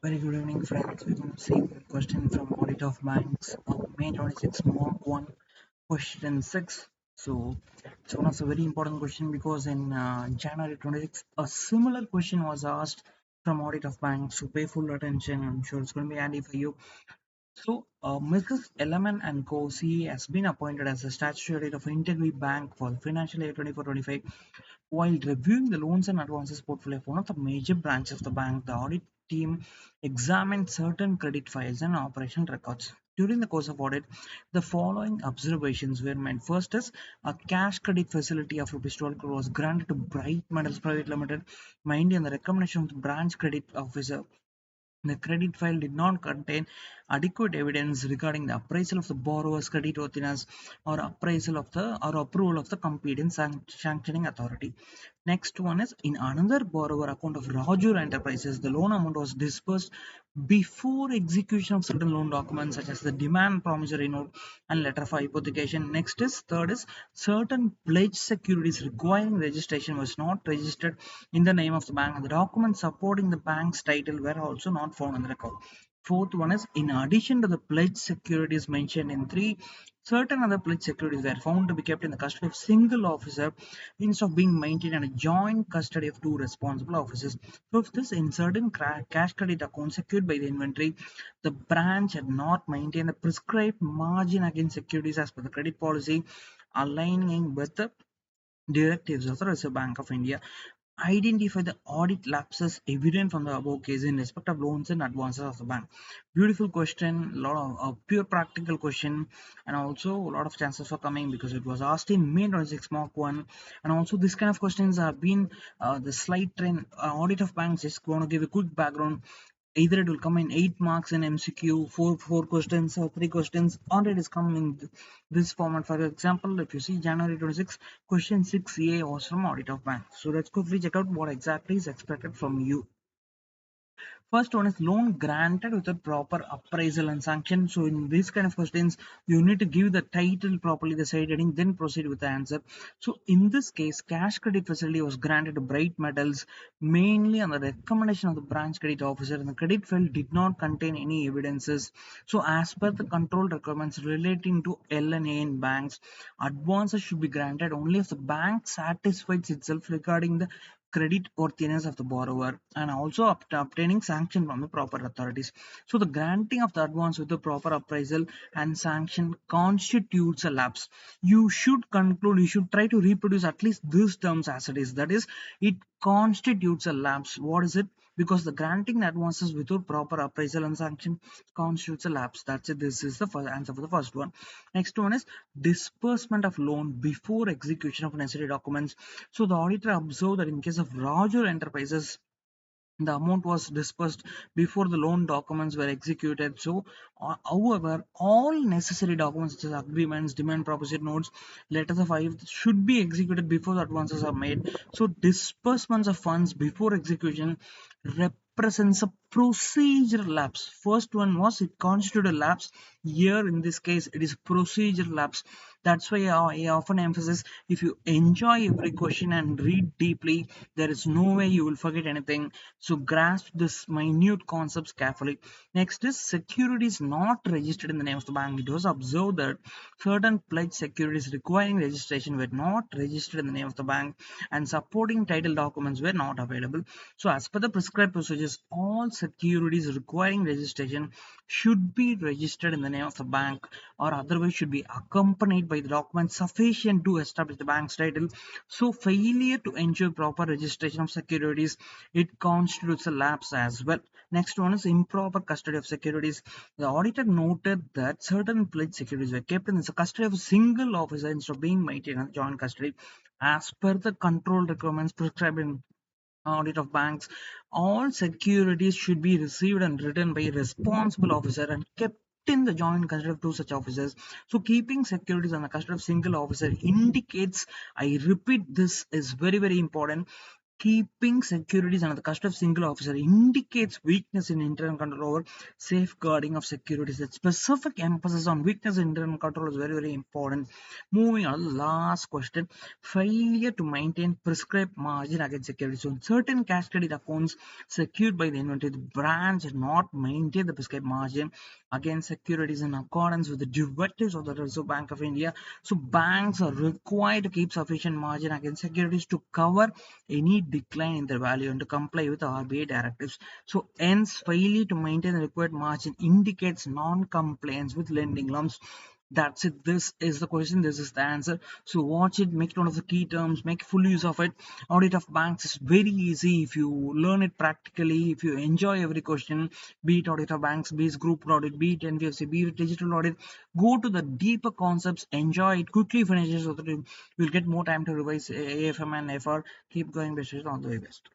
Very good evening, friends. We're going to see the question from Audit of Banks, May 26, Mark 1, question 6. So, it's one of the very important question because in January 26, a similar question was asked from Audit of Banks. So, pay full attention. I'm sure it's going to be handy for you. So, Mrs. Ellerman and Co. C has been appointed as the statutory head of Integrity Bank for the financial year 24-25. While reviewing the loans and advances portfolio of one of the major branches of the bank, the audit team examined certain credit files and operational records. During the course of audit, the following observations were made. First is a cash credit facility of Rs 12 crore was granted to Bright Metals Private Limited, mainly on the recommendation of the branch credit officer. The credit file did not contain adequate evidence regarding the appraisal of the borrower's creditworthiness or appraisal of the or approval of the competent sanctioning authority. Next one is in another borrower account of Rajur Enterprises, the loan amount was disbursed before execution of certain loan documents such as the demand promissory note and letter of hypothecation. Next is third is certain pledge securities requiring registration was not registered in the name of the bank, and the documents supporting the bank's title were also not found on the record. Fourth one is in addition to the pledge securities mentioned in 3, certain other pledge securities were found to be kept in the custody of single officer instead of being maintained in a joint custody of two responsible officers. Fifth is in certain cash credit accounts secured by the inventory, the branch had not maintained the prescribed margin against securities as per the credit policy, aligning with the directives of the Reserve Bank of India. Identify the audit lapses evident from the above case in respect of loans and advances of the bank. Beautiful question, a lot of pure practical question, and also a lot of chances for coming because it was asked in May 26 Mark 1. And also this kind of questions have been the slight trend. Audit of banks, just want to give a quick background. Either it will come in 8 marks in MCQ, four questions or 3 questions, or it is coming in this format. For example, if you see January 26, question 6A was from Audit of Bank. So let's quickly check out what exactly is expected from you. First one is loan granted with a proper appraisal and sanction. So in this kind of questions, you need to give the title properly, the side heading, then proceed with the answer. So in this case, cash credit facility was granted to Bright Metals mainly on the recommendation of the branch credit officer, and the credit file did not contain any evidences. So as per the control requirements relating to L&A in banks, advances should be granted only if the bank satisfies itself regarding the credit worthiness of the borrower and also obtaining sanction from the proper authorities. So the granting of the advance with the proper appraisal and sanction constitutes a lapse. You should conclude, you should try to reproduce at least these terms as it is. That is, it constitutes a lapse. What is it? Because the granting the advances without proper appraisal and sanction constitutes a lapse. That's it. This is the first answer for the first one. Next one is disbursement of loan before execution of necessary documents. So the auditor observed that in case of Roger Enterprises, the amount was disbursed before the loan documents were executed. So, however, all necessary documents such as agreements, demand proposal notes, letters of I should be executed before the advances are made. So, disbursements of funds before execution represents a procedural lapse. First one was it constituted a lapse. Here, in this case, it is procedural lapse. That's why I often emphasize if you enjoy every question and read deeply, there is no way you will forget anything. So grasp this minute concepts carefully. Next is securities not registered in the name of the bank. It was observed that certain pledge securities requiring registration were not registered in the name of the bank, and supporting title documents were not available. So as per the prescribed procedures, all securities requiring registration should be registered in the name of the bank, or otherwise should be accompanied by the documents sufficient to establish the bank's title. So failure to ensure proper registration of securities, it constitutes a lapse as well. Next one is improper custody of securities. The auditor noted that certain pledge securities were kept in the custody of a single officer instead of being maintained in joint custody. As per the control requirements prescribed in audit of banks, all securities should be received and written by a responsible officer and kept in the joint custody of two such officers. So keeping securities on the custody of single officer indicates, I repeat, this is very important, keeping securities under the custody of single officer indicates weakness in internal control over safeguarding of securities. That specific emphasis on weakness in internal control is very, very important. Moving on, last question. Failure to maintain prescribed margin against securities. So in certain cash credit accounts secured by the inventory, the branch did not maintain the prescribed margin against securities in accordance with the directives of the Reserve Bank of India. So banks are required to keep sufficient margin against securities to cover any decline in their value and to comply with the RBI directives. So hence, failure to maintain the required margin indicates non-compliance with lending norms. That's it. This is the question. This is the answer. So watch it, make note of the key terms, make full use of it. Audit of banks is very easy if you learn it practically, if you enjoy every question, be it audit of banks, be it group audit, be it NBFC, be it digital audit. Go to the deeper concepts, enjoy it, quickly finish it so that you will get more time to revise AFM and FR. Keep going, best on the way best.